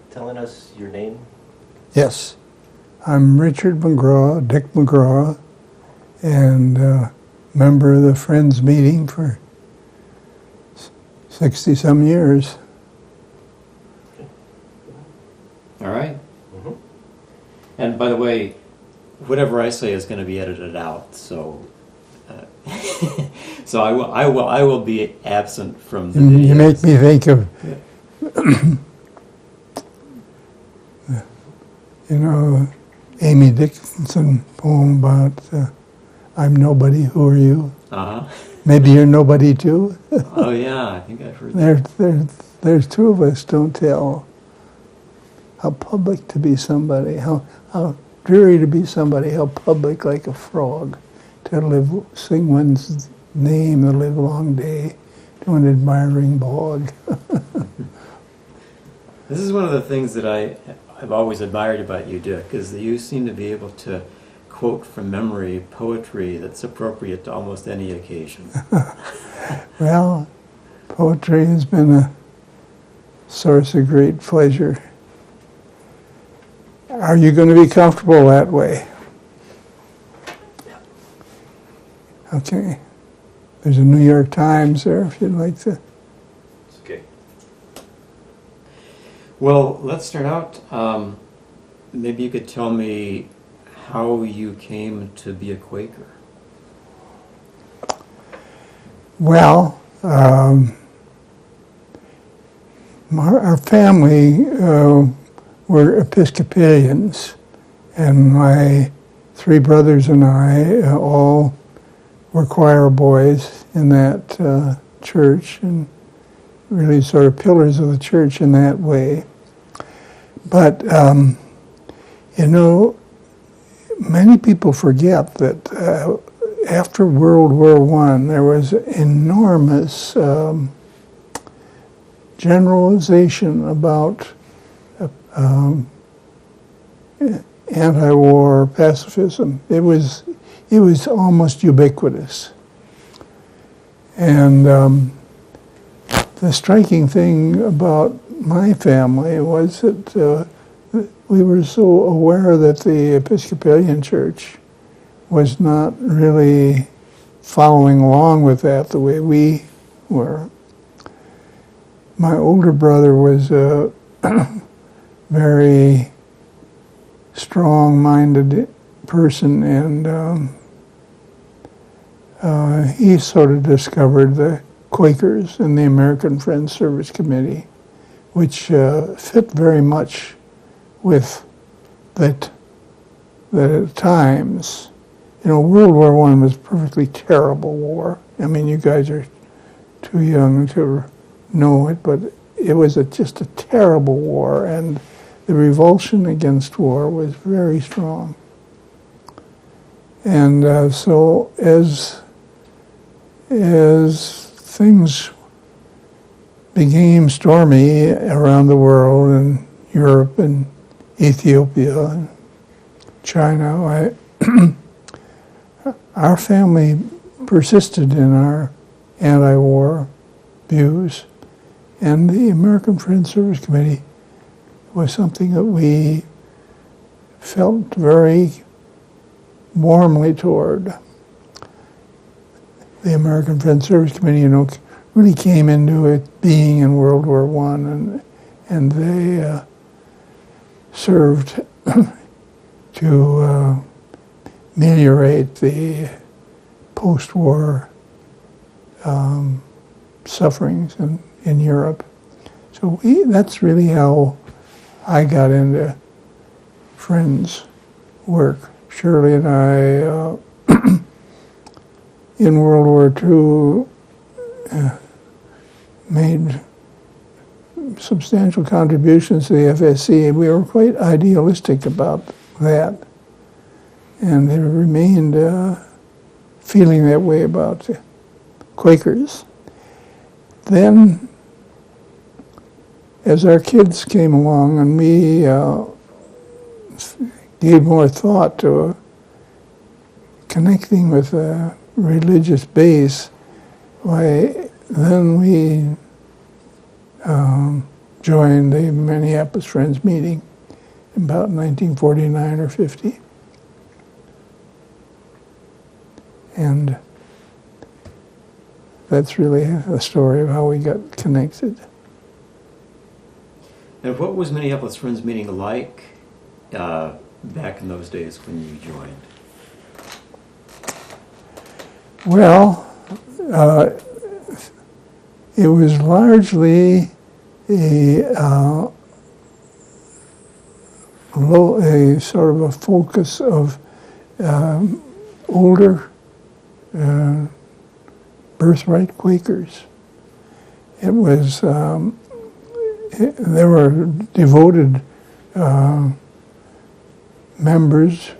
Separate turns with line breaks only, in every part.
telling us your name?
Yes. I'm Richard Magraw, Dick Magraw, and member of the Friends meeting for 60-some years.
All right.
Mm-hmm.
And by the way, whatever I say is going to be edited out, so so I will be absent from the videos.
You make me think of, Amy Dickinson poem about I'm nobody, who are you?
Uh-huh.
Maybe you're nobody too.
Oh yeah, I think I've heard that.
There's two of us don't tell how public to be somebody, how dreary to be somebody, how public like a frog, to sing one's name the livelong day to an admiring bog.
This is one of the things that I've always admired about you, Dick, is that you seem to be able to quote from memory poetry that's appropriate to almost any occasion.
Well, poetry has been a source of great pleasure. Are you going to be comfortable that way? Okay. There's a New York Times there if you'd like to.
It's okay.
Well, let's start out. Maybe you could tell me how you came to be a Quaker.
Well, our family were Episcopalians, and my three brothers and I all were choir boys in that church, and really sort of pillars of the church in that way. But, many people forget that after World War I, there was enormous generalization about anti-war pacifism. It was almost ubiquitous. And the striking thing about my family was that we were so aware that the Episcopalian Church was not really following along with that the way we were. My older brother was a very strong-minded person, and he sort of discovered the Quakers and the American Friends Service Committee, which fit very much with that at times, World War I was a perfectly terrible war. I mean, you guys are too young to know it, but it was just a terrible war, and the revulsion against war was very strong. And so as things became stormy around the world, in Europe and Ethiopia and China, our family persisted in our anti-war views, and the American Friends Service Committee was something that we felt very warmly toward. The American Friends Service Committee, really came into it being in World War I, and they served to ameliorate the post-war sufferings in Europe. So that's really how I got into Friends work. Shirley and I, in World War II, made substantial contributions to the FSC, and we were quite idealistic about that. And they remained feeling that way about the Quakers. Then, as our kids came along and we gave more thought to connecting with a religious base, why then we joined the Minneapolis Friends meeting in about 1949 or 50. And that's really the story of how we got connected.
And what was Minneapolis Friends meeting like back in those days when you joined?
Well, it was largely a sort of a focus of older birthright Quakers. It was there were devoted members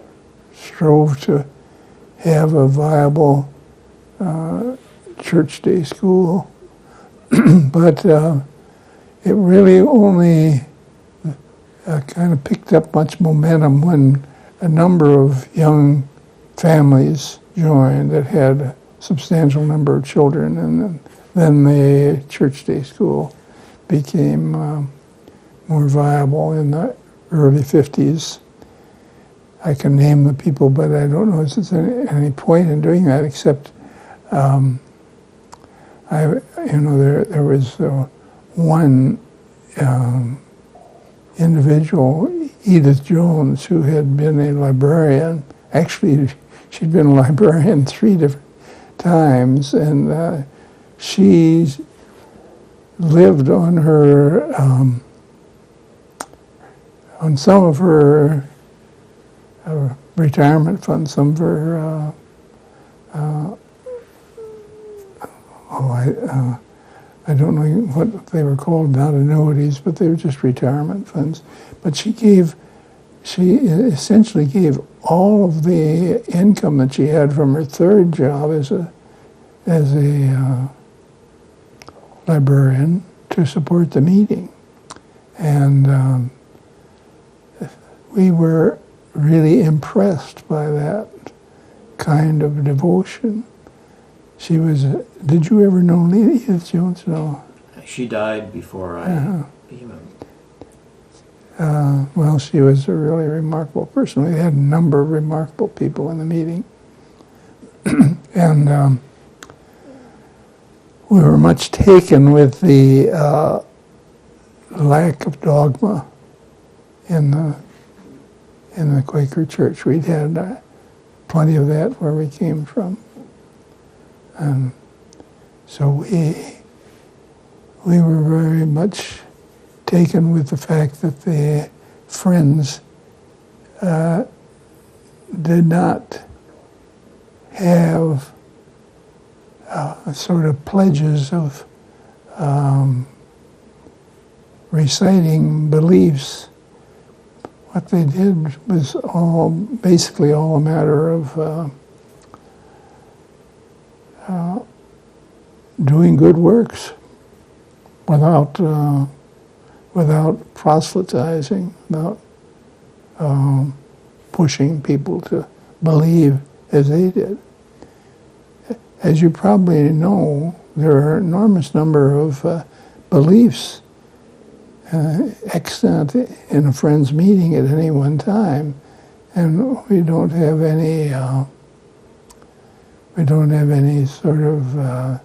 strove to have a viable church day school, but it really only kind of picked up much momentum when a number of young families joined that had a substantial number of children, and then the church day school became more viable in the early 50s. I can name the people, but I don't know if there's any point in doing that, except there was one individual, Edith Jones, who had been a librarian. Actually, she'd been a librarian 3 different times, and she lived on her on some of her retirement fund, some of her I don't know what they were called, not annuities, but they were just retirement funds. But she essentially gave all of the income that she had from her third job as a librarian to support the meeting. And we were really impressed by that kind of devotion. She was, did you ever know Edith Jones? No.
She died before I became
well, she was a really remarkable person. We had a number of remarkable people in the meeting. And we were much taken with the lack of dogma in the Quaker Church. We'd had plenty of that where we came from. And so we were very much taken with the fact that the Friends did not have sort of pledges of reciting beliefs. What they did was basically all a matter of doing good works without proselytizing, without pushing people to believe as they did. As you probably know, there are an enormous number of beliefs extant in a Friends meeting at any one time, and we don't have any sort of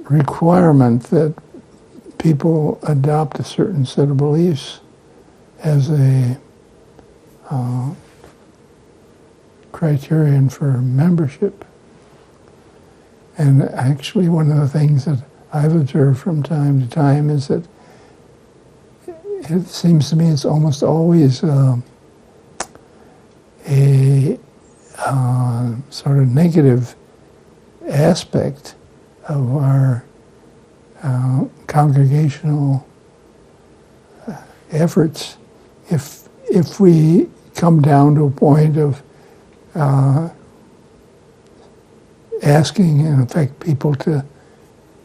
requirement that people adopt a certain set of beliefs as a criterion for membership. And actually, one of the things that I've observed from time to time is that it seems to me it's almost always a sort of negative aspect of our congregational efforts if we come down to a point of asking, in effect, people to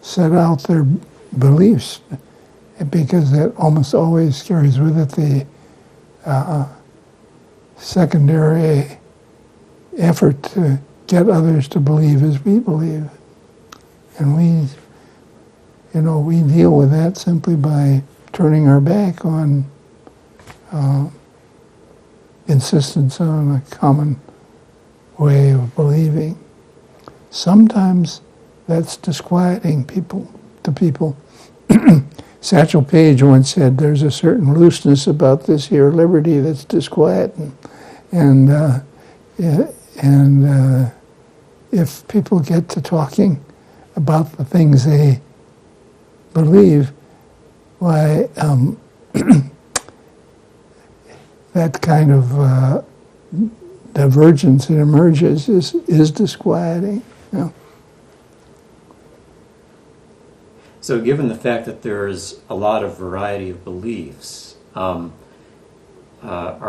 set out their beliefs, because that almost always carries with it the secondary effort to get others to believe as we believe. And we deal with that simply by turning our back on insistence on a common way of believing. Sometimes that's disquieting to people. Satchel Paige once said, "There's a certain looseness about this here liberty that's disquieting," and if people get to talking about the things they believe, why that kind of divergence that emerges is disquieting.
So given the fact that there's a lot of variety of beliefs, are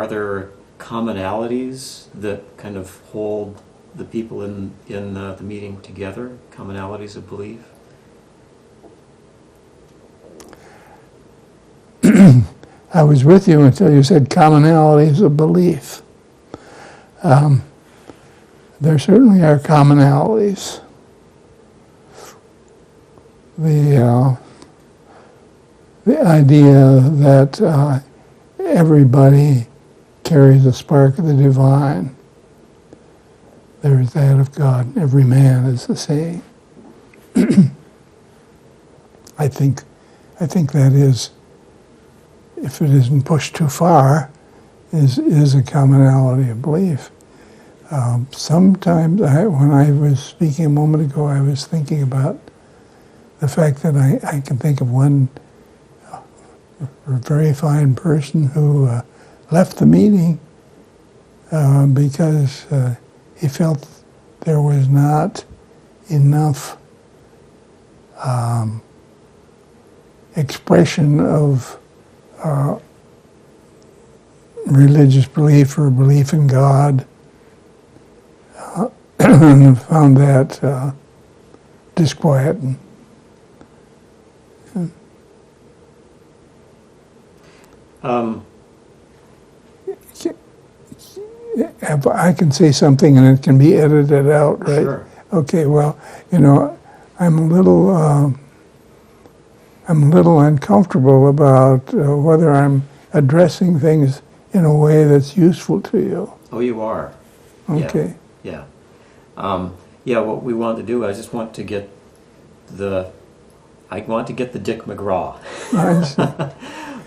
there commonalities that kind of hold the people in the meeting together, commonalities of belief?
I was with you until you said commonalities of belief. There certainly are commonalities. The idea that everybody carries a spark of the divine. There is that of God. Every man is the same. I think that is, if it isn't pushed too far, is a commonality of belief. Sometimes, when I was speaking a moment ago, I was thinking about the fact that I can think of one very fine person who left the meeting because he felt there was not enough expression of religious belief or belief in God, and found that disquieting. I can say something and it can be edited out, right?
Sure.
Okay, well, I'm a little uncomfortable about whether I'm addressing things in a way that's useful to you.
Oh, you are.
Okay.
Yeah. What we want to do, I just want to get the Dick Magraw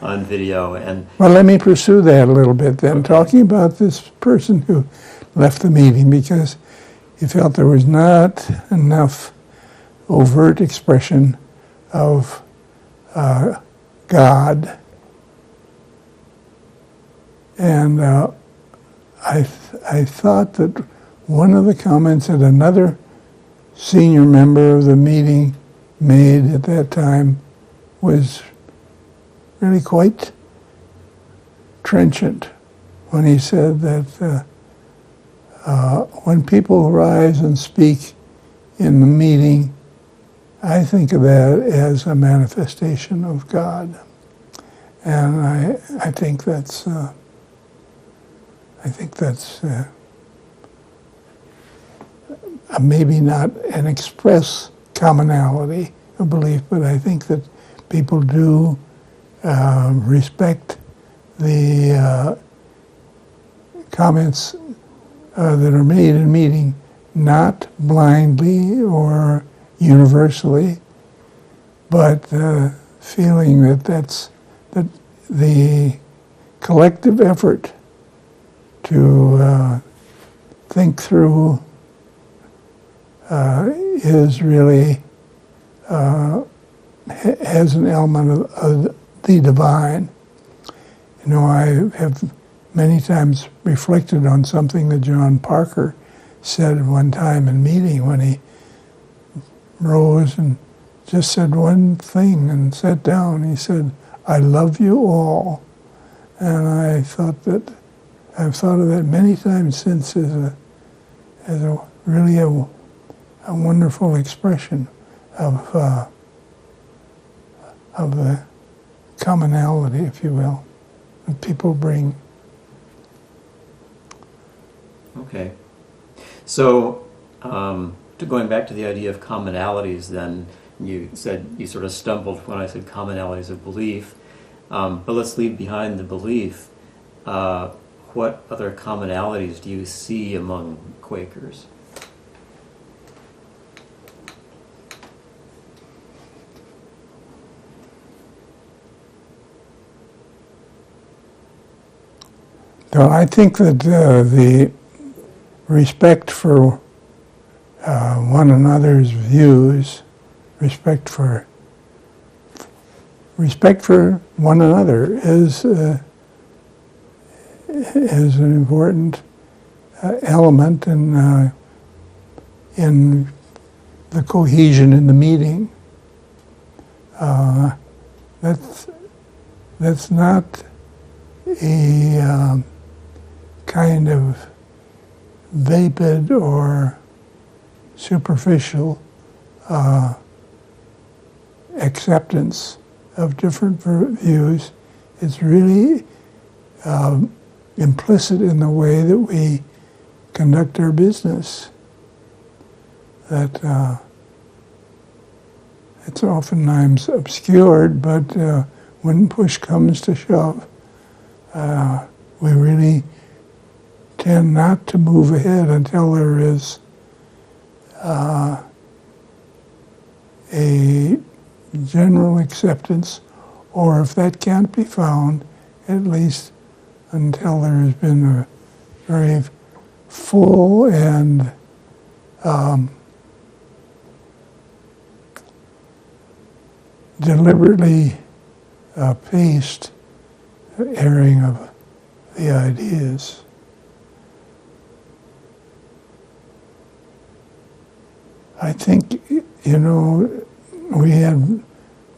on video. And
well, let me pursue that a little bit then,
Okay.
talking about this person who left the meeting because he felt there was not enough overt expression of God. And I thought that one of the comments that another senior member of the meeting made at that time was really quite trenchant when he said that when people rise and speak in the meeting, I think of that as a manifestation of God. And I think that's maybe not an express commonality of belief, but I think that people do respect the comments that are made in meeting, not blindly or universally, but feeling that the collective effort to think through is really has an element of the divine. I have many times reflected on something that John Parker said at one time in meeting when he rose and just said one thing and sat down. He said, "I love you all." And I've thought of that many times since as a really a wonderful expression of the commonality, if you will, that people bring.
Okay. So, going back to the idea of commonalities then, You said you sort of stumbled when I said commonalities of belief. But let's leave behind the belief. What other commonalities do you see among Quakers?
So I think that the respect for one another's views, respect for one another is an important element in the cohesion in the meeting. That's not a kind of vapid or superficial acceptance of different views. It's really implicit in the way that we conduct our business. That it's oftentimes obscured, but when push comes to shove, we really tend not to move ahead until there is a general acceptance, or if that can't be found, at least until there has been a very full and deliberately paced airing of the ideas. I think, we had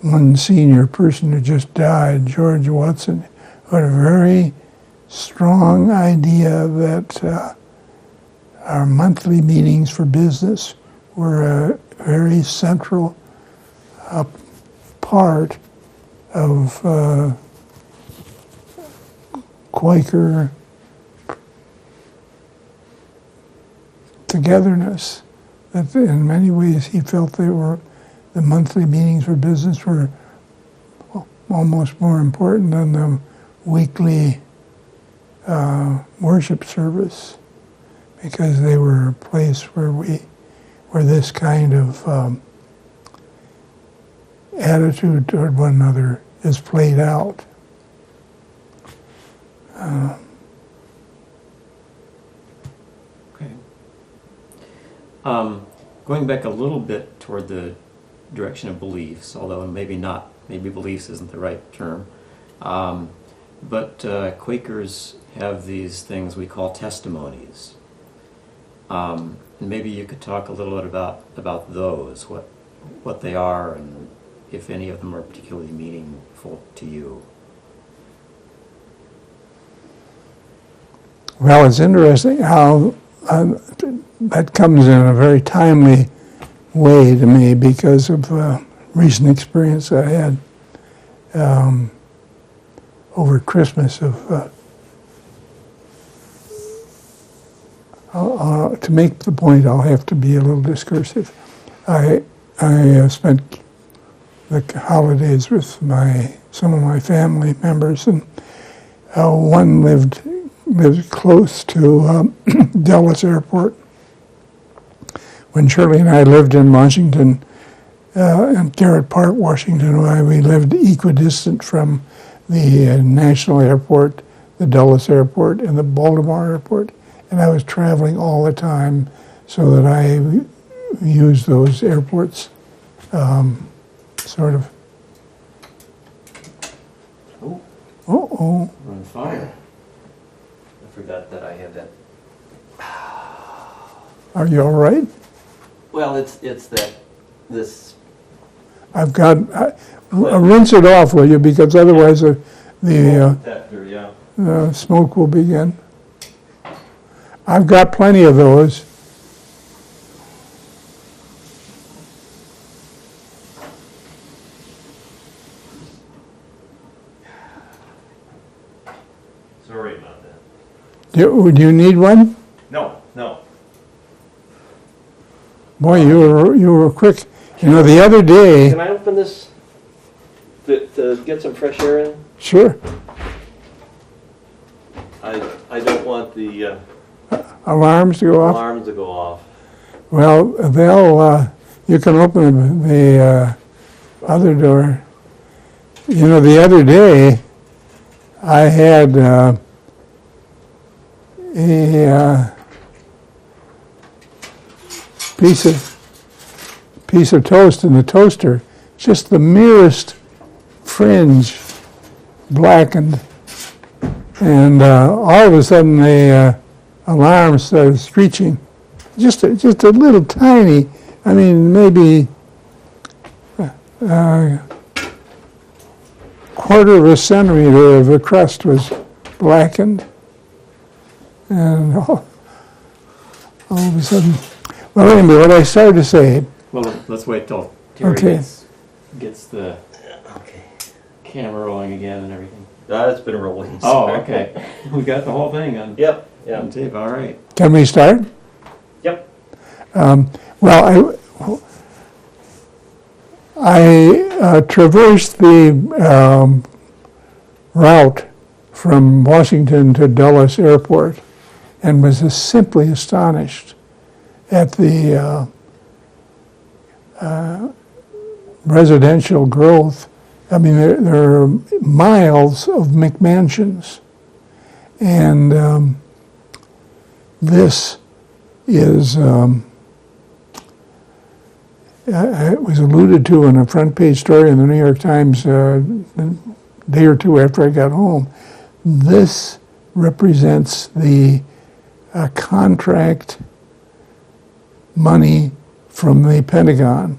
one senior person who just died, George Watson, who had a very strong idea that our monthly meetings for business were a very central part of Quaker togetherness. That in many ways he felt the monthly meetings for business were almost more important than the weekly worship service, because they were a place where this kind of attitude toward one another is played out.
Okay. Going back a little bit toward the direction of beliefs, although maybe beliefs isn't the right term, but Quakers have these things we call testimonies. And maybe you could talk a little bit about those, what they are, and if any of them are particularly meaningful to you.
Well, it's interesting how that comes in a very timely way to me because of recent experience I had over Christmas of to make the point, I'll have to be a little discursive. I spent the holidays with some of my family members, and one lived close to Dulles Airport. When Shirley and I lived in Washington, in Garrett Park, Washington, we lived equidistant from the National Airport, the Dulles Airport, and the Baltimore Airport. And I was traveling all the time so that I used those airports sort of.
Oh,
Uh-oh.
We're on fire.
I forgot that I had that.
Are you all right?
Well, it's that this.
I've got. Rinse it off, will you? Because otherwise the
detector, yeah.
Smoke will begin. I've got plenty of those.
Sorry about that.
Do you need one?
No.
Boy, you were quick. You know, the other day,
Can I open this to get some fresh air in?
sure,
I don't want the
alarms to go off.
alarms to go off.
Well, they'll, you can open the other door. You know, the other day, I had a piece of toast in the toaster, just the merest fringe blackened, and all of a sudden the alarm started screeching. Just a little tiny, I mean, maybe quarter of a centimeter of the crust was blackened, and all of a sudden, well, anyway, what I started to say.
Well, let's wait till Terry
Okay.
gets the
Okay.
camera rolling again and everything.
It's been rolling.
Oh,
sorry.
okay. We got the whole thing on,
Yep.
on
Yeah.
tape. All right.
Can we start?
Yep.
Well, I traversed the route from Washington to Dulles Airport and was simply astonished at the residential growth. I mean, there are miles of McMansions, and this is, it was alluded to in a front page story in the New York Times a day or two after I got home. This represents the contract money from the Pentagon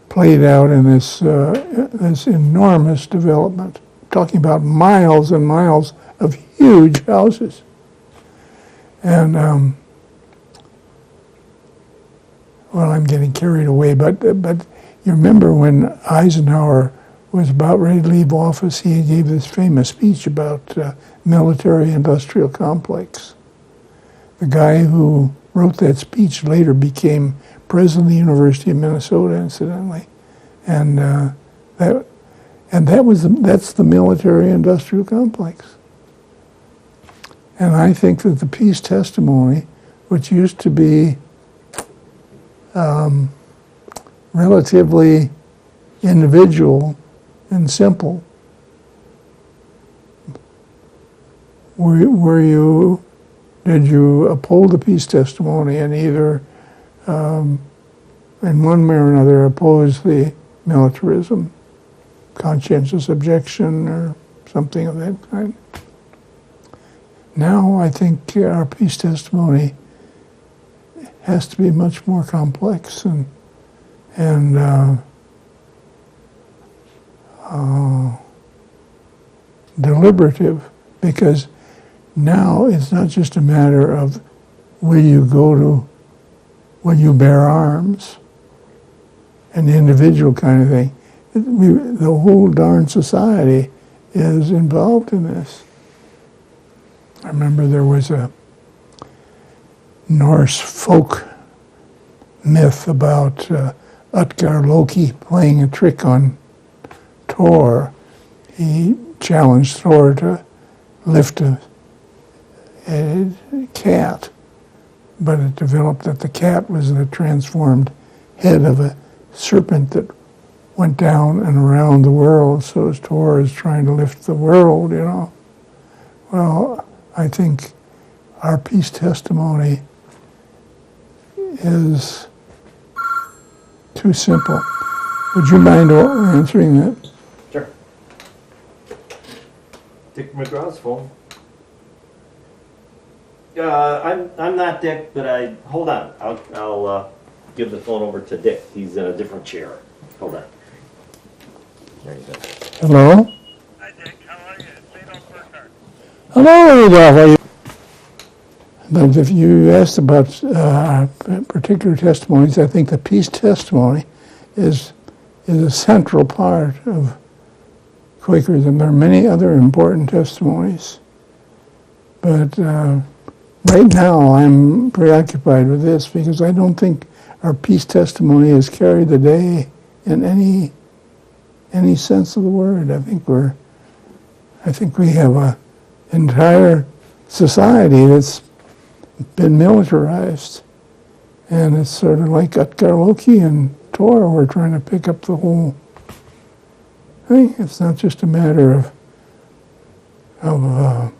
played out in this this enormous development. Talking about miles and miles of huge houses. And well, I'm getting carried away, but you remember when Eisenhower was about ready to leave office, he gave this famous speech about military-industrial complex. The guy who wrote that speech later became president of the University of Minnesota, incidentally, and that's the military-industrial complex. And I think that the peace testimony, which used to be relatively individual and simple, did you uphold the peace testimony and either in one way or another oppose the militarism, conscientious objection or something of that kind? Now I think our peace testimony has to be much more complex and deliberative, because now it's not just a matter of will you bear arms, an individual kind of thing. The whole darn society is involved in this. I remember there was a Norse folk myth about Utgar Loki playing a trick on Thor. He challenged Thor to lift a cat, but it developed that the cat was the transformed head of a serpent that went down and around the world, so as Thor is trying to lift the world, you know. Well, I think our peace testimony is too simple. Would you mind answering that?
Sure. Dick Magraw's phone. I'm not Dick, but hold on. I'll give the phone over to Dick. He's in a different chair. Hold on. There you go.
Hello?
Hi, Dick. How are you? It's Adolf Burkhardt.
Hello, Adolph. How are you? But if you asked about particular testimonies, I think the peace testimony is a central part of Quakerism. There are many other important testimonies, but right now I'm preoccupied with this because I don't think our peace testimony has carried the day in any sense of the word. I think we have a entire society that's been militarized, and it's sort of like Utgarloki and Torah. We're trying to pick up the whole thing. It's not just a matter of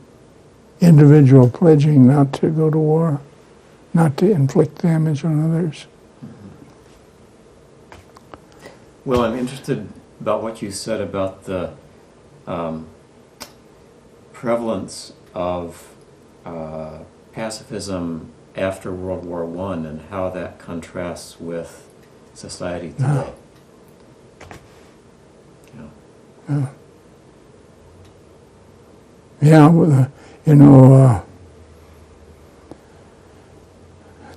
individual pledging not to go to war, not to inflict damage on others.
Well, I'm interested about what you said about the prevalence of pacifism after World War I and how that contrasts with society today. Yeah.
Yeah, well,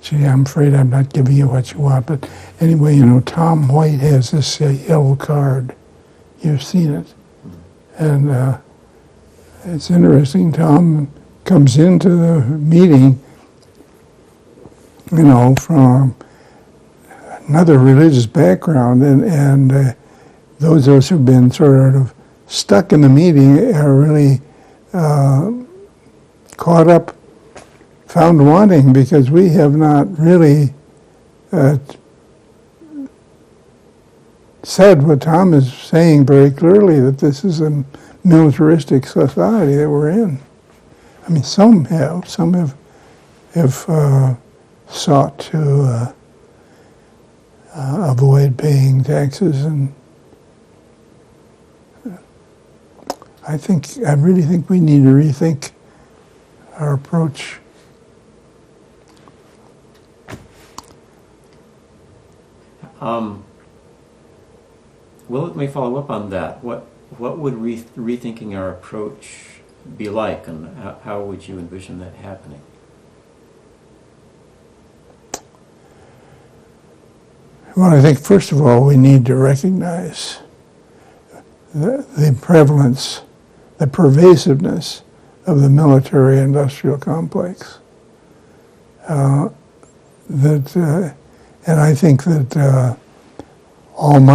gee, I'm afraid I'm not giving you what you want, but anyway, Tom White has this yellow card. You've seen it. And it's interesting. Tom comes into the meeting, from another religious background, and those of us who've been sort of stuck in the meeting are really caught up, found wanting, because we have not really said what Tom is saying very clearly, that this is a militaristic society that we're in. I mean, some have sought to avoid paying taxes, and I really think we need to rethink our approach.
Well, let me follow up on that. What would rethinking our approach be like, and how would you envision that happening?
Well, I think first of all we need to recognize the prevalence, the pervasiveness of the military-industrial complex. And I think that all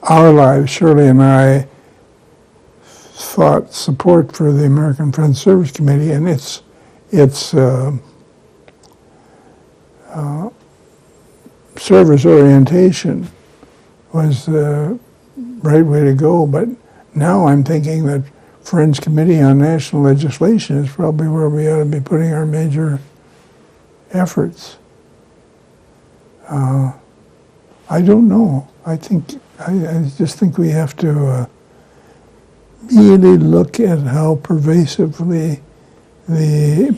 our lives, Shirley and I fought support for the American Friends Service Committee and its service orientation was the right way to go. But now I'm thinking that Friends Committee on National Legislation is probably where we ought to be putting our major efforts. I don't know. I just think we have to really look at how pervasively the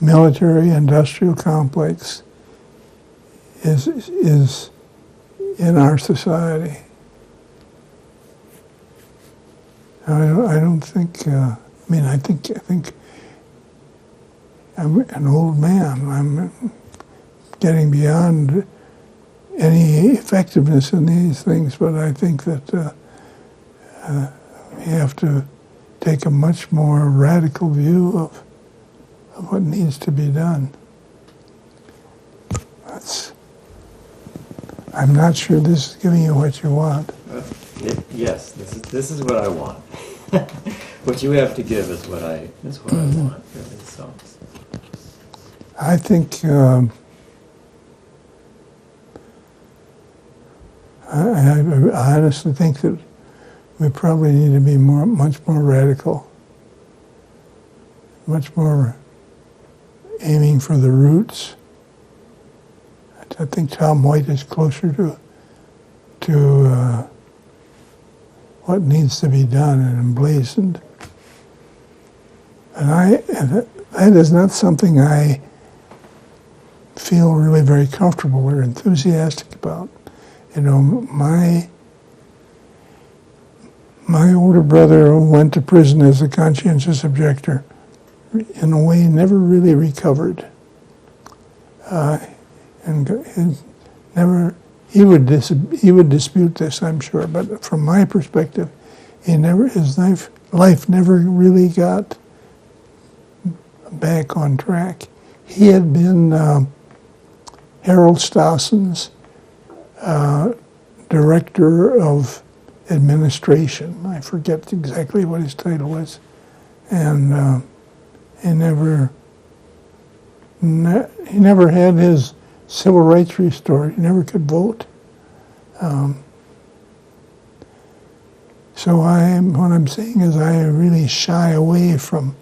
military-industrial complex is in our society. I don't think. I think I'm an old man. I'm getting beyond any effectiveness in these things, but I think that we have to take a much more radical view of what needs to be done. I'm not sure this is giving you what you want.
Yes, this is what I want. What you have to give is what I want, really. So
I think I honestly think that we probably need to be much more radical, much more aiming for the roots. I think Tom White is closer to what needs to be done and emblazoned. And that is not something I feel really very comfortable or enthusiastic about. My older brother went to prison as a conscientious objector. In a way, never really recovered. He would dispute this, I'm sure. But from my perspective, his life never really got back on track. He had been Harold Stossen's director of administration. I forget exactly what his title was, and he never had his civil rights restored. He never could vote. So what I'm saying is I really shy away from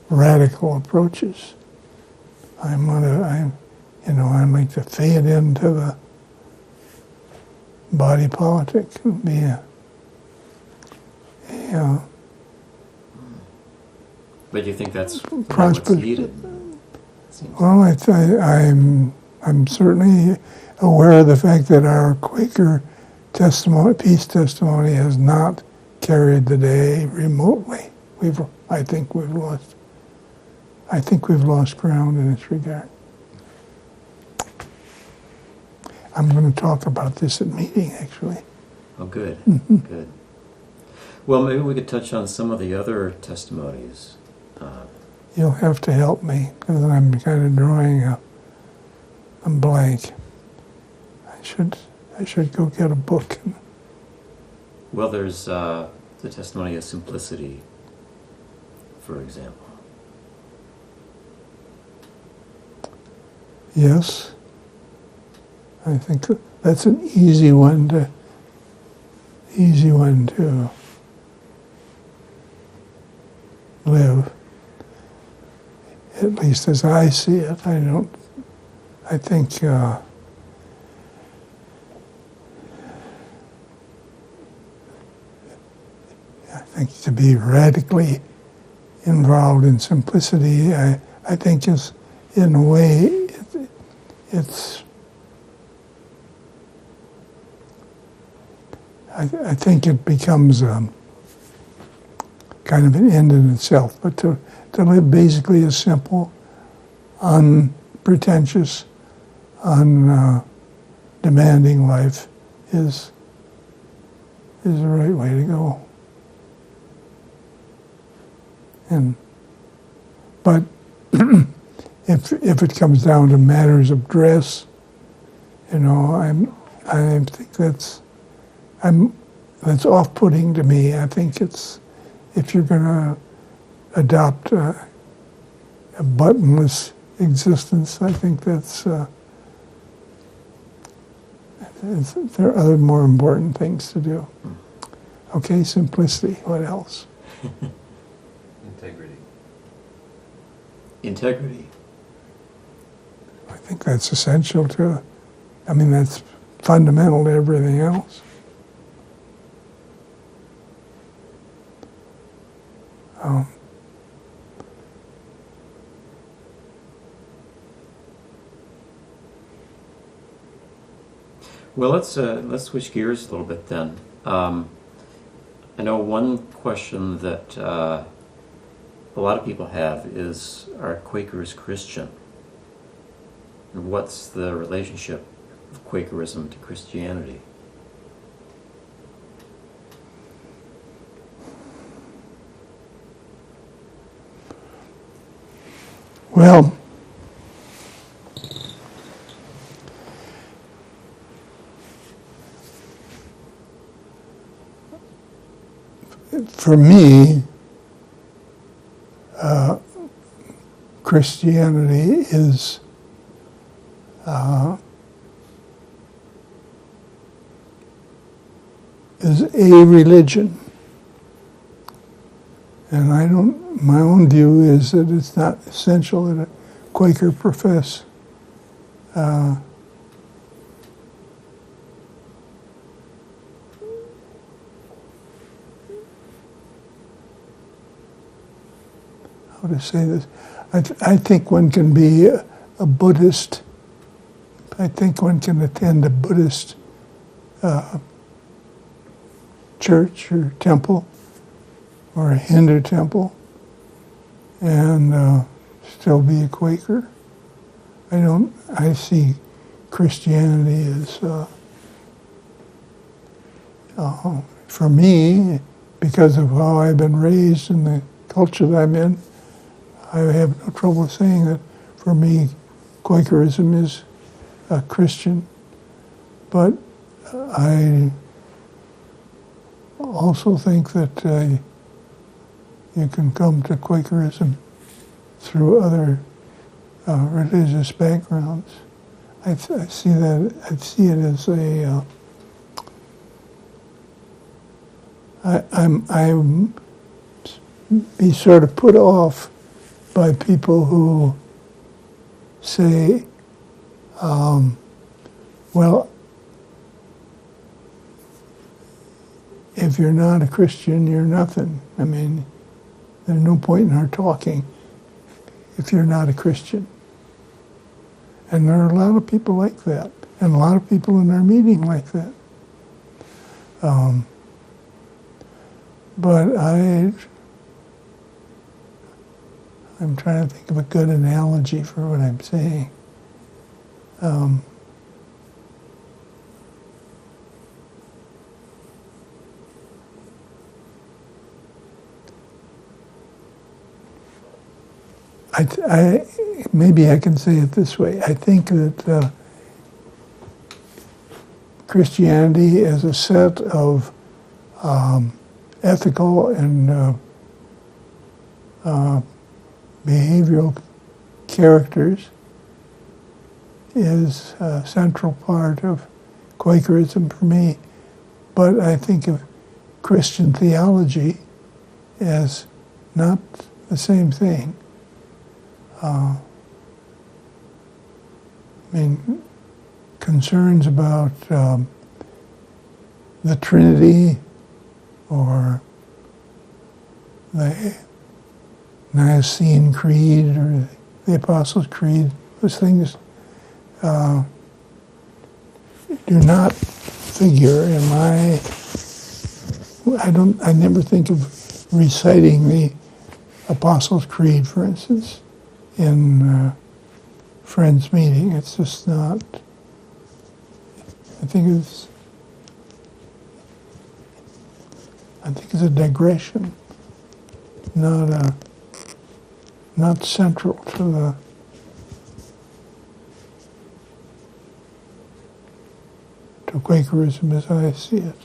radical approaches. I like to fade into the body politic and be
But you think that's what's
prosperous.
needed?
Well, I'm certainly aware of the fact that our Quaker peace testimony has not carried the day remotely. I think we've lost ground in this regard. I'm going to talk about this at meeting, actually.
Oh, good, good. Well, maybe we could touch on some of the other testimonies.
You'll have to help me because I'm kind of drawing a blank. I should go get a book.
Well, there's the testimony of simplicity, for example.
Yes, I think that's an easy one to live. At least as I see it, I think to be radically involved in simplicity, I think is, in a way, I think it becomes kind of an end in itself, but to live basically a simple, unpretentious, undemanding life is the right way to go. But if it comes down to matters of dress, I think that's off-putting to me. I think it's, if you're going to adopt a buttonless existence, I think that's there are other more important things to do. Okay, simplicity. What else?
Integrity.
I think that's essential to, that's fundamental to everything else.
Well, let's switch gears a little bit then. I know one question that a lot of people have is, are Quakers Christian? And what's the relationship of Quakerism to Christianity?
Well, for me, Christianity is a religion. And my own view is that it's not essential that a Quaker profess how to say this. I think one can be a Buddhist. I think one can attend a Buddhist church or temple or a Hindu temple and still be a Quaker. I see Christianity as, for me, because of how I've been raised and the culture that I'm in, I have no trouble saying that for me, Quakerism is Christian, but I also think that you can come to Quakerism through other religious backgrounds. I see that. I see it as a. I'm be sort of put off by people who say, well, if you're not a Christian, you're nothing. I mean, there's no point in our talking if you're not a Christian. And there are a lot of people like that, and a lot of people in our meeting like that. But I'm trying to think of a good analogy for what I'm saying. Maybe I can say it this way. I think that Christianity is a set of ethical and behavioral characters is a central part of Quakerism for me. But I think of Christian theology as not the same thing. I mean, concerns about the Trinity or the Nicene Creed or the Apostles' Creed, those things do not figure in my. I never think of reciting the Apostles' Creed, for instance, in Friends meeting. It's just not. I think it's a digression, not central to Quakerism as I see it.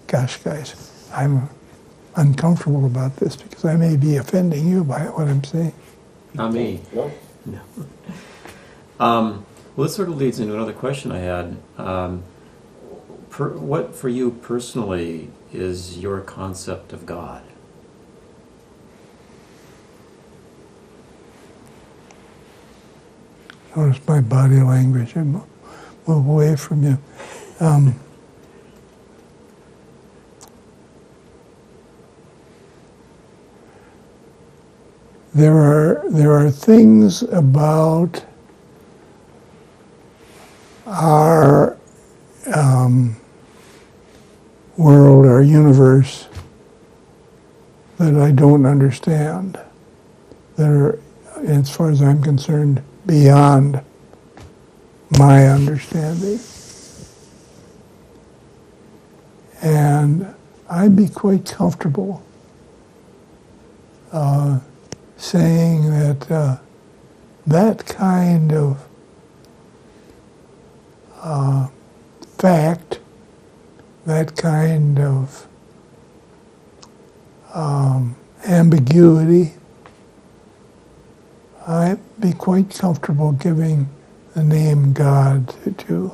Gosh, guys, I'm uncomfortable about this because I may be offending you by what I'm saying.
Not me.
No?
No. Well, this sort of leads into another question I had. What, for you personally, is your concept of God?
Notice my body language. I move away from you. There are things about our world, our universe, that I don't understand, that are, as far as I'm concerned, beyond my understanding. And I'd be quite comfortable saying that that kind of fact, that kind of ambiguity, I'd be quite comfortable giving the name God to.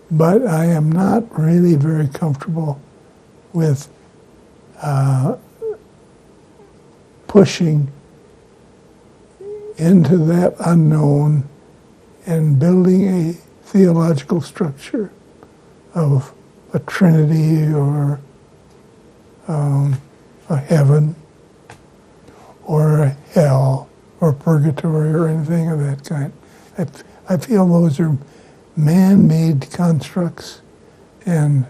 But I am not really very comfortable with pushing into that unknown and building a theological structure of a Trinity or a heaven or a hell or purgatory or anything of that kind. I feel those are man-made constructs, and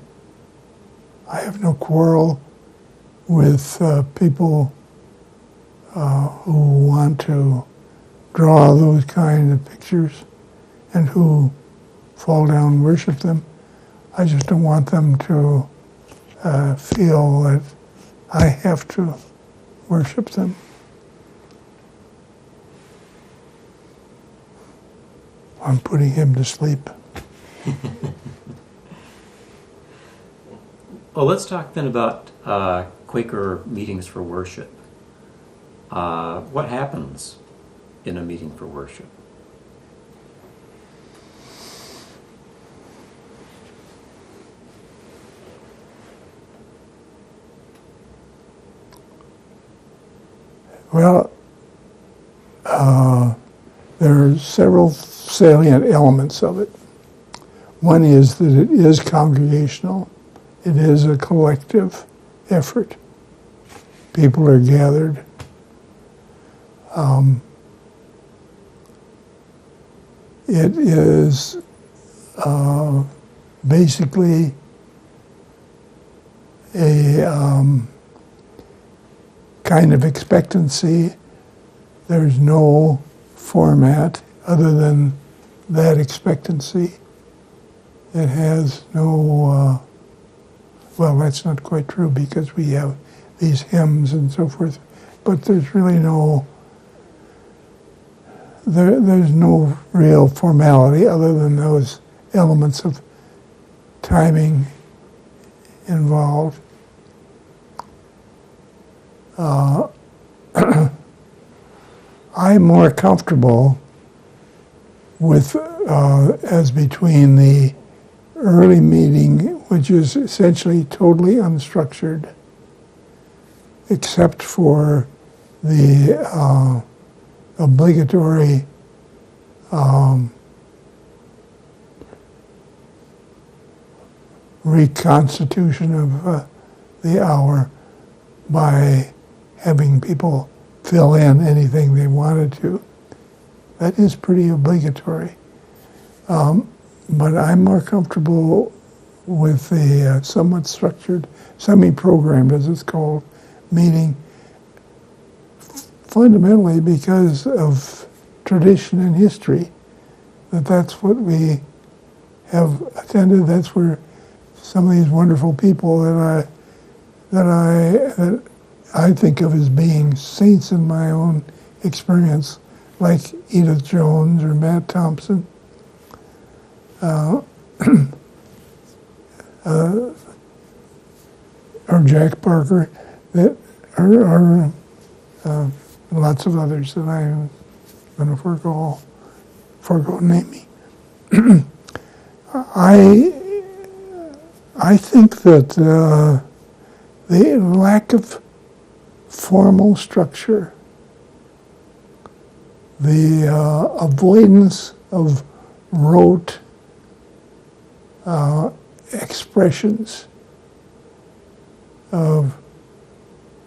I have no quarrel with people who want to draw those kind of pictures and who fall down and worship them. I just don't want them to feel that I have to worship them. I'm putting him to sleep.
Well, let's talk then about Quaker meetings for worship. What happens in a meeting for worship?
Well, there are several salient elements of it. One is that it is congregational. It is a collective effort. People are gathered. It is basically a kind of expectancy. There's no format other than that expectancy. It has no, well, that's not quite true because we have these hymns and so forth, but there's really there's no real formality other than those elements of timing involved. I'm more comfortable with as between the early meeting, which is essentially totally unstructured, except for the obligatory reconstitution of the hour by having people fill in anything they wanted to. That is pretty obligatory. But I'm more comfortable with the somewhat structured, semi-programmed, as it's called, meeting, fundamentally because of tradition and history, that's what we have attended. That's where some of these wonderful people that I think of as being saints in my own experience, like Edith Jones or Matt Thompson, or Jack Parker, that are lots of others that I'm going to forego naming. I think that the lack of formal structure, the avoidance of rote expressions of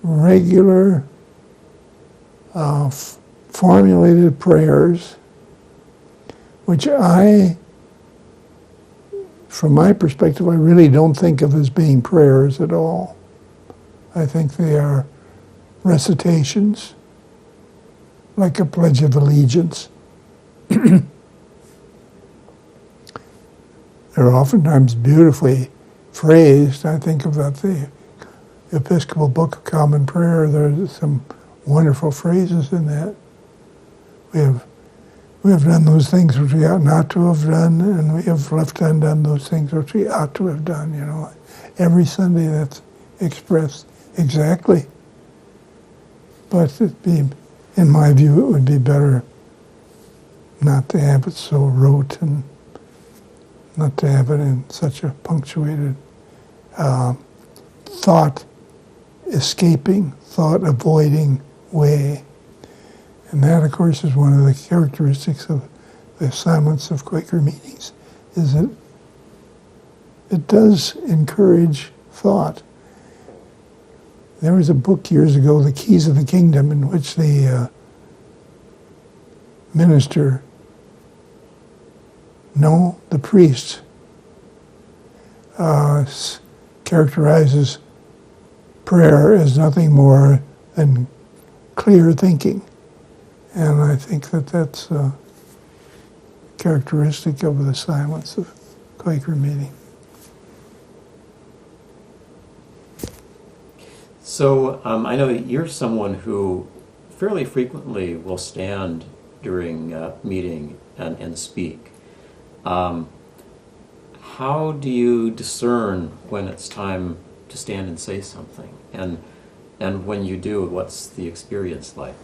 regular formulated prayers, which from my perspective, I really don't think of as being prayers at all. I think they are recitations, like a Pledge of Allegiance. They're oftentimes beautifully phrased. I think about the Episcopal Book of Common Prayer. There's some wonderful phrases in that. We have done those things which we ought not to have done, and we have left undone those things which we ought to have done, you know. Every Sunday that's expressed exactly. But in my view, it would be better not to have it so rote and not to have it in such a punctuated, thought-escaping, thought-avoiding way. And that, of course, is one of the characteristics of the silence of Quaker meetings, is that it does encourage thought. There was a book years ago, The Keys of the Kingdom, in which the the priest characterizes prayer as nothing more than clear thinking. And I think that that's characteristic of the silence of Quaker meeting.
So I know that you're someone who fairly frequently will stand during meeting and speak. How do you discern when it's time to stand and say something? And when you do, what's the experience like?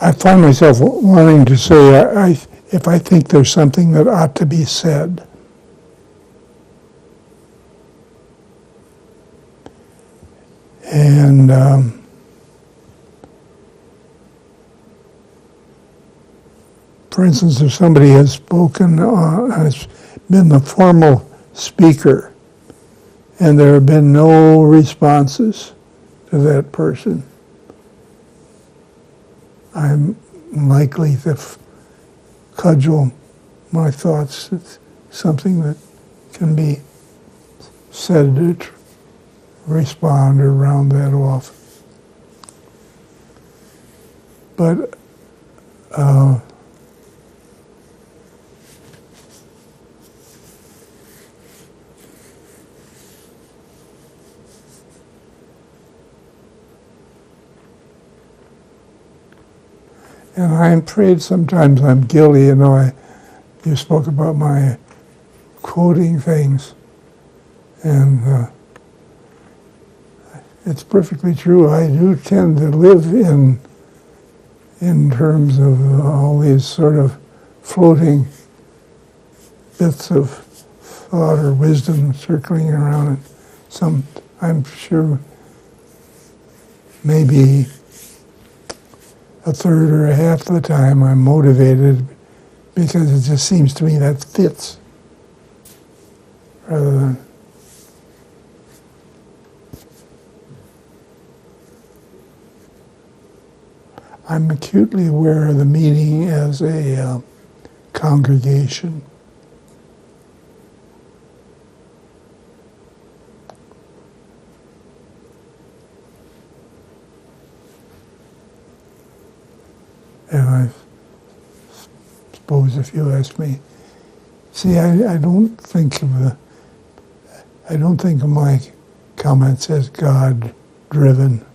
I find myself wanting to say, if I think there's something that ought to be said. And for instance, if somebody has spoken, has been the formal speaker, and there have been no responses to that person, I'm likely to cudgel my thoughts. It's something that can be said to respond or round that off. But and I'm afraid sometimes I'm guilty. You spoke about my quoting things, and it's perfectly true. I do tend to live in terms of all these sort of floating bits of thought or wisdom circling around it. I'm sure, maybe a third or a half of the time I'm motivated because it just seems to me that fits, rather than I'm acutely aware of the meeting as a congregation. And I suppose if you ask me, see, I don't think of my comments as God-driven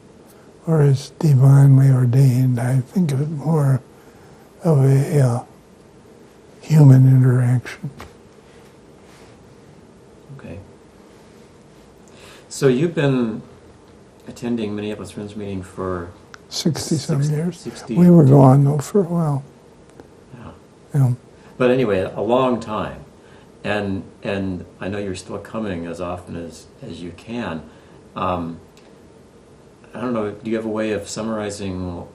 or as divinely ordained. I think of it more of a human interaction.
Okay. So you've been attending Minneapolis Friends meeting for
60-some years.
60.
We were gone, though, for a while.
Yeah.
Yeah.
But anyway, a long time. And I know you're still coming as often as you can. I don't know, do you have a way of summarizing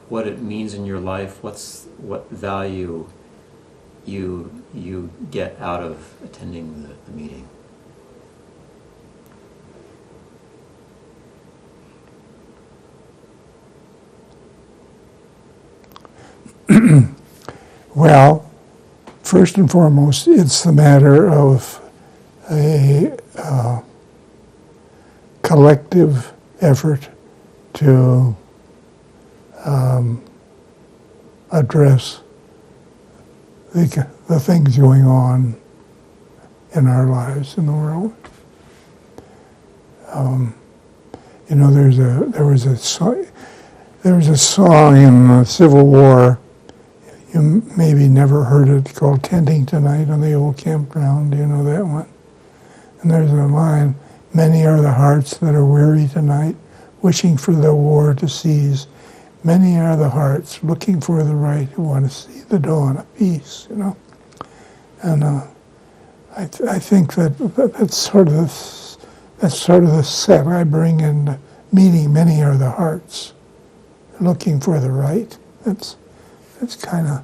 what it means in your life? What value you get out of attending the meeting?
Well, first and foremost, it's the matter of a collective effort to address the things going on in our lives in the world. There was a song in the Civil War. You maybe never heard it, called "Tenting Tonight on the Old Campground." Do you know that one? And there's a line, "Many are the hearts that are weary tonight, wishing for the war to cease. Many are the hearts looking for the right who want to see the dawn of peace." And I think that's sort of the set I bring in the meeting. Many are the hearts looking for the right. That's kind of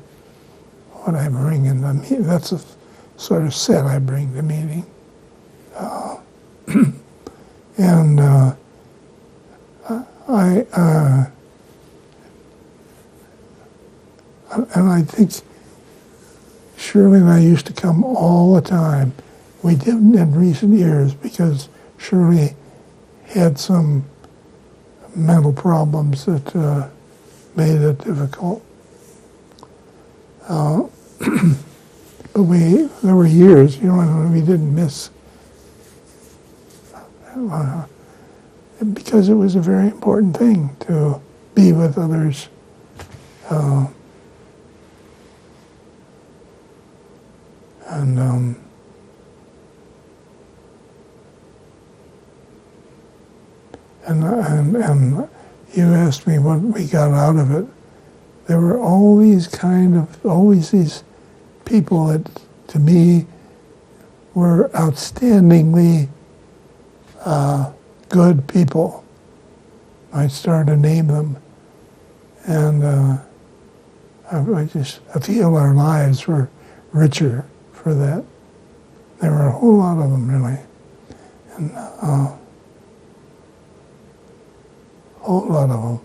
what I bring in the meeting. That's a sort of set I bring to the meeting. And I think Shirley and I used to come all the time We didn't in recent years because Shirley had some mental problems that made it difficult. But there were years, when we didn't miss, because it was a very important thing to be with others. And you asked me what we got out of it. There were always these people that, to me, were outstandingly good people. I started to name them. And I feel our lives were richer for that. There were a whole lot of them, really. And a whole lot of them.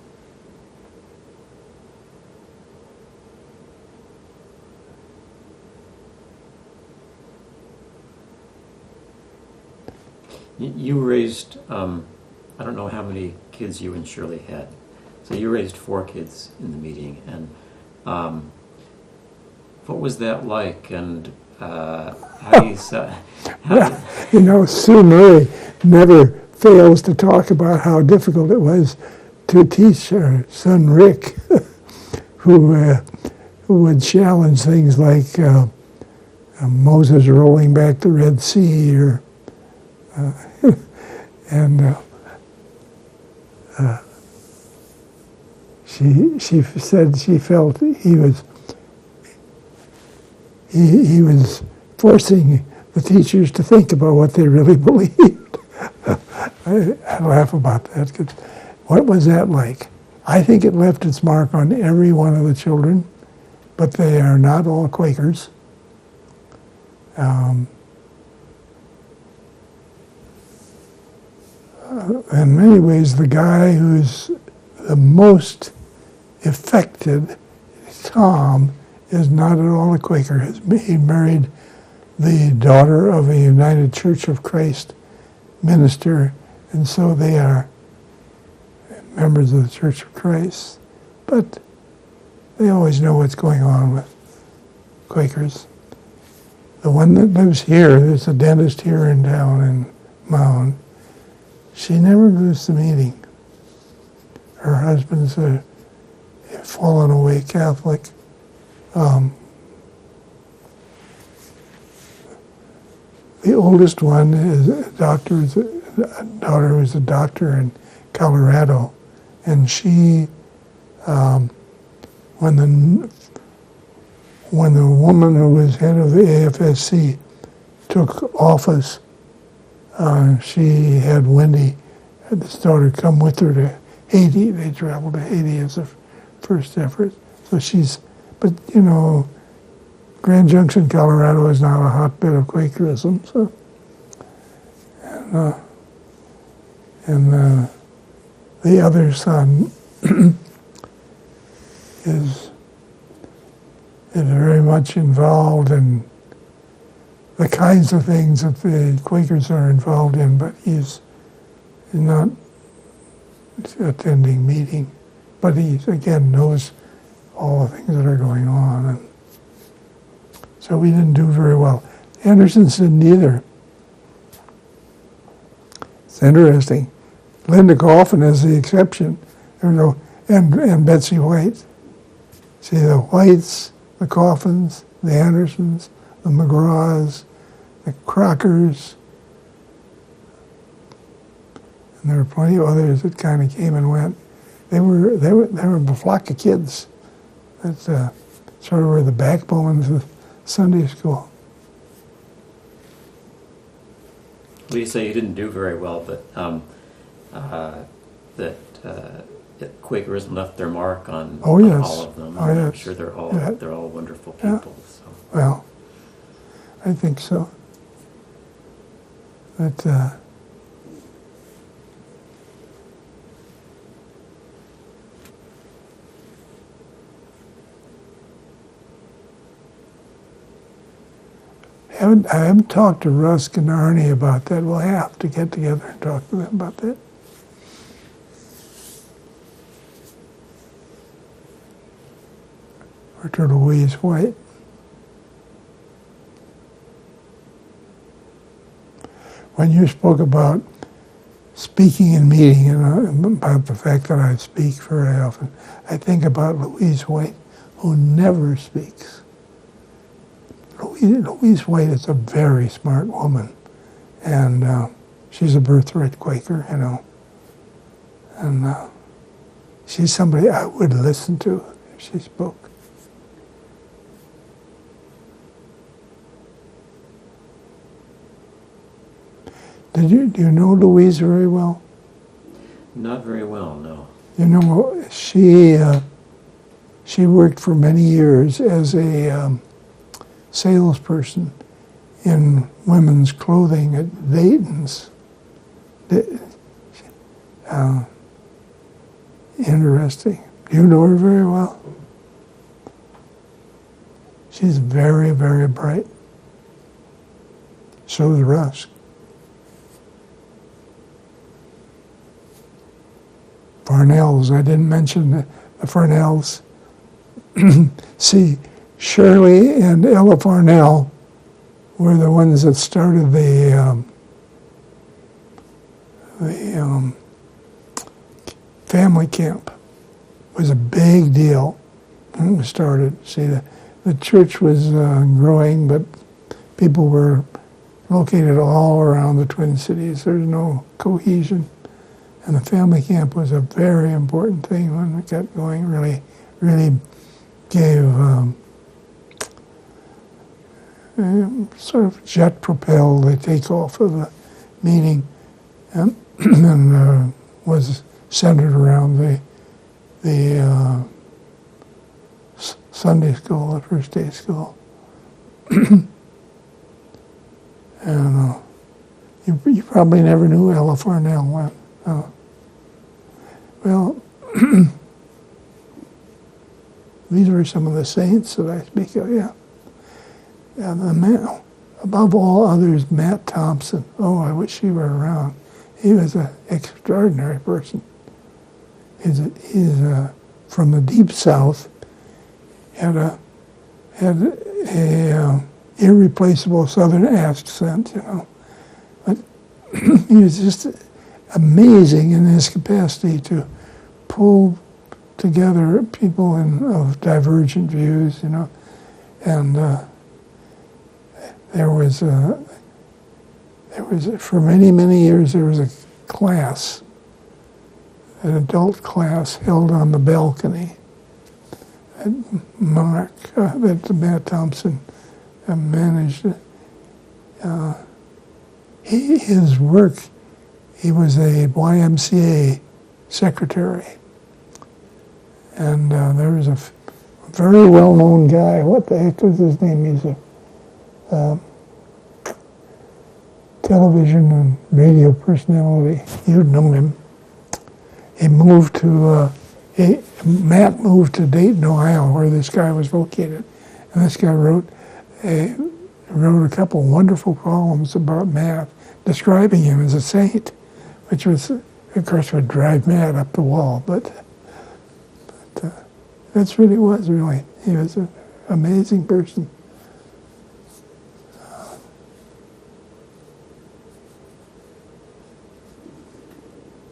You raised, I don't know how many kids you and Shirley had. So you raised 4 kids in the meeting. And what was that like? And how do you say?
Sue Murray never fails to talk about how difficult it was to teach her son Rick, who would challenge things like Moses rolling back the Red Sea, or and she said she felt he was forcing the teachers to think about what they really believed. I laugh about that, because what was that like? I think it left its mark on every one of the children, but they are not all Quakers. In many ways, the guy who's the most affected, Tom, is not at all a Quaker. He married the daughter of a United Church of Christ minister, and so they are members of the Church of Christ. But they always know what's going on with Quakers. The one that lives here, there's a dentist here in town in Mound, she never goes to meeting. Her husband's a fallen away Catholic. The oldest one is a daughter who's a doctor in Colorado, and she, when the woman who was head of the AFSC took office, she had Wendy, this daughter, come with her to Haiti. They traveled to Haiti as a first effort. So but Grand Junction, Colorado is not a hotbed of Quakerism. So, and the other son is very much involved in the kinds of things that the Quakers are involved in, but he's not attending meeting. But he, again, knows all the things that are going on. And so we didn't do very well. Andersons didn't either. It's interesting. Linda Coffin is the exception. And Betsy White. See, the Whites, the Coffins, the Andersons, the Magraws, the Crockers, and there were plenty of others that kind of came and went. They were a flock of kids. That's sort of were the backbones of Sunday school.
Well, you say you didn't do very well, but that Quakerism left their mark on,
oh, yes.
on all of them.
Oh,
I'm
yes.
sure they're all wonderful
Yeah.
people. So.
Well, I think so. But I haven't talked to Rusk and Arnie about that. We'll have to get together and talk to them about that. Or to Louise White. When you spoke about speaking in meeting and about the fact that I speak very often, I think about Louise White, who never speaks. Louise White is a very smart woman, and she's a birthright Quaker, you know. And she's somebody I would listen to if she spoke. Do you know Louise very well?
Not very well, no.
You know, she worked for many years as a salesperson in women's clothing at Dayton's. Interesting. Do you know her very well? She's very, very bright. So is Rusk. Farnells, I didn't mention the Farnells. See, Shirley and Ella Farnell were the ones that started the family camp. It was a big deal when it was started. See, the church was growing, but people were located all around the Twin Cities. There's no cohesion. And the family camp was a very important thing when it got going. Really gave sort of jet-propelled the takeoff of the meeting, and was centered around the Sunday school, the first day school. And you probably never knew Ella Farnell went. Well, these were some of the saints that I speak of, yeah. And above all others, Matt Thompson. Oh, I wish he were around. He was an extraordinary person. He's from the deep South, had a irreplaceable Southern accent, you know. But he was just amazing in his capacity to pull together people of divergent views, you know. And there was for many, many years, there was a class, an adult class held on the balcony at Monarch that Matt Thompson managed. His work, he was a YMCA secretary. And there was a very well-known guy. What the heck was his name? He's a television and radio personality. You'd know him. Matt moved to Dayton, Ohio, where this guy was located. And this guy wrote a couple wonderful columns about Matt, describing him as a saint, which was, of course, would drive Matt up the wall. But that's really was, really. He was an amazing person.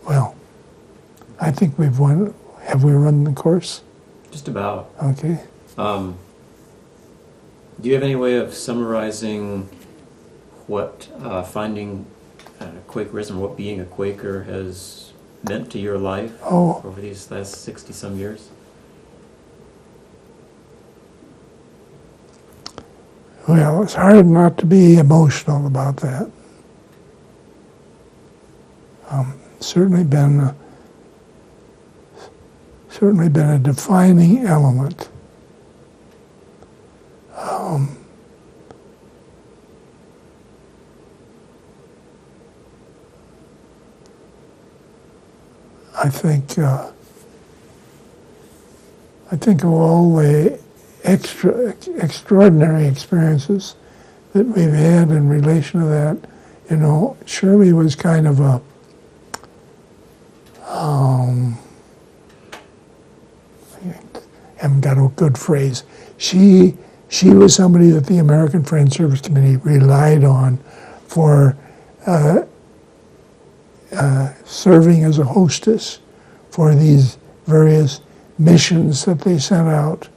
Well, I think we've won. Have we run the course?
Just about.
Okay.
Do you have any way of summarizing what finding Quakerism, what being a Quaker has meant to your life over these last 60-some years?
Well, it's hard not to be emotional about that. Certainly been a defining element. I think of all the extraordinary experiences that we've had in relation to that. You know, Shirley was kind of a, I haven't got a good phrase. She was somebody that the American Friends Service Committee relied on for serving as a hostess for these various missions that they sent out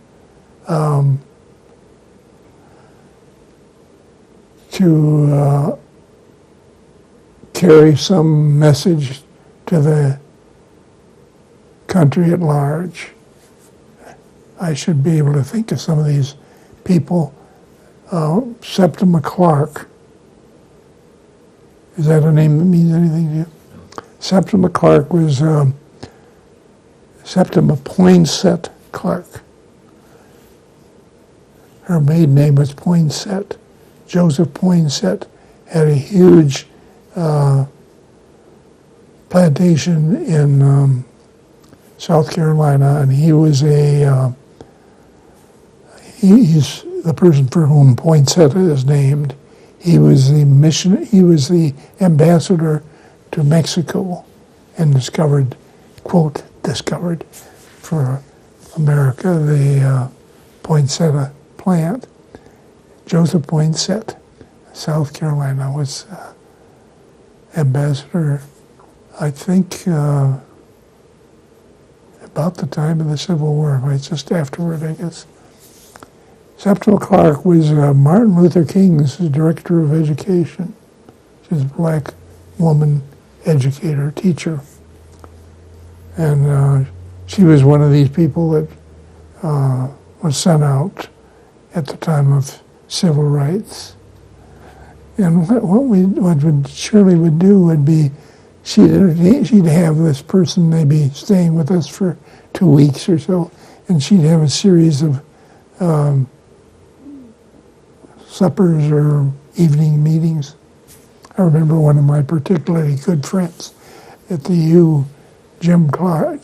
to carry some message to the country at large. I should be able to think of some of these people. Septima Clark. Is that a name that means anything to you? Septima Clark was Septima Poinsett Clark. Her maiden name was Poinsett. Joseph Poinsett had a huge plantation in South Carolina, and he was he's the person for whom Poinsett is named. He was the ambassador to Mexico and discovered for America the poinsettia plant. Joseph Poinsett, South Carolina, was ambassador, I think, about the time of the Civil War, right? Just afterward, I guess. Septima Clark was Martin Luther King's director of education. She's a black woman educator, teacher. And she was one of these people that was sent out at the time of civil rights. And what Shirley would do would be, she'd have this person maybe staying with us for 2 weeks or so, and she'd have a series of suppers or evening meetings. I remember one of my particularly good friends at the U, Jim Carey,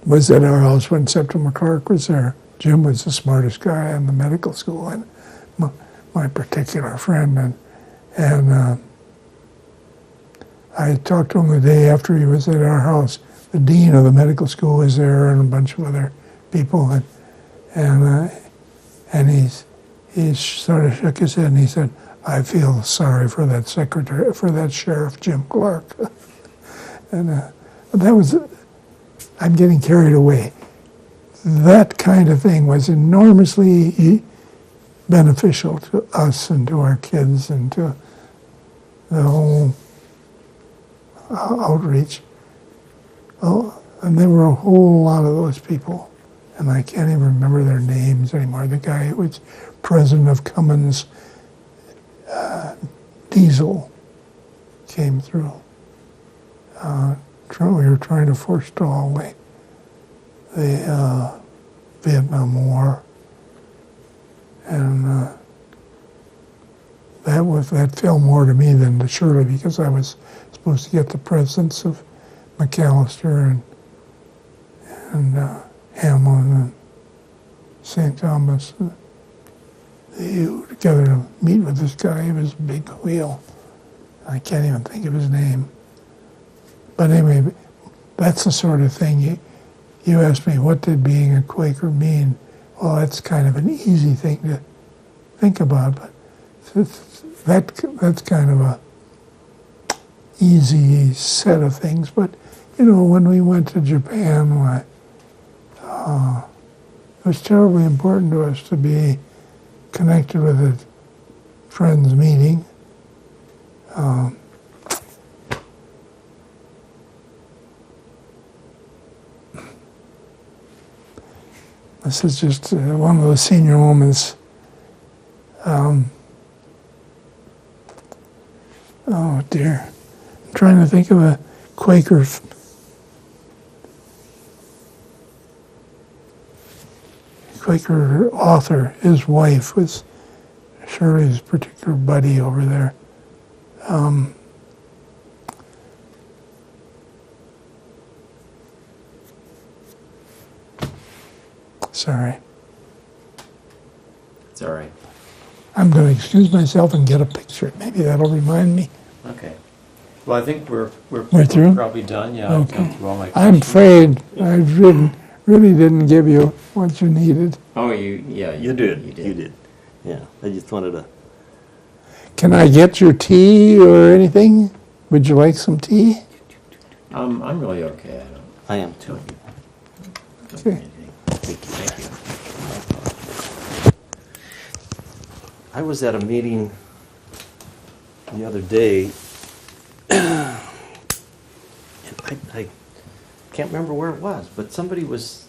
was at our house when Septima Clark was there. Jim was the smartest guy in the medical school, and my particular friend. And I talked to him the day after he was at our house. The dean of the medical school was there, and a bunch of other people, and he sort of shook his head and he said, "I feel sorry for that secretary, for that Sheriff Jim Clark." And that was, I'm getting carried away. That kind of thing was enormously beneficial to us and to our kids and to the whole outreach. Oh, and there were a whole lot of those people, and I can't even remember their names anymore. The guy who was president of Cummins Diesel came through. We were trying to forestall the Vietnam War, and that fell more to me than to Shirley, because I was supposed to get the presence of McAllister and Hamlin and St. Thomas, together to meet with this guy. He was a big wheel. I can't even think of his name. But anyway, that's the sort of thing. You asked me, what did being a Quaker mean? Well, that's kind of an easy thing to think about, but that's kind of a easy set of things. But, you know, when we went to Japan, it was terribly important to us to be connected with a friends meeting. This is just one of those senior moments. Oh dear. I'm trying to think of a Quaker author. His wife was Shirley's particular buddy over there. Sorry.
It's all right.
I'm going to excuse myself and get a picture. Maybe that'll remind me.
Okay. Well, I think we're
through?
probably done. Yeah, I've
Okay.
gone through all my
I'm
questions.
afraid I really didn't give you what you needed.
Oh, yeah,
You did. Yeah, I just wanted to.
Can I get your tea or anything? Would you like some tea?
I'm really okay. I don't.
I am too.
Okay.
Thank you.
I was at a meeting the other day, and I can't remember where it was, but somebody was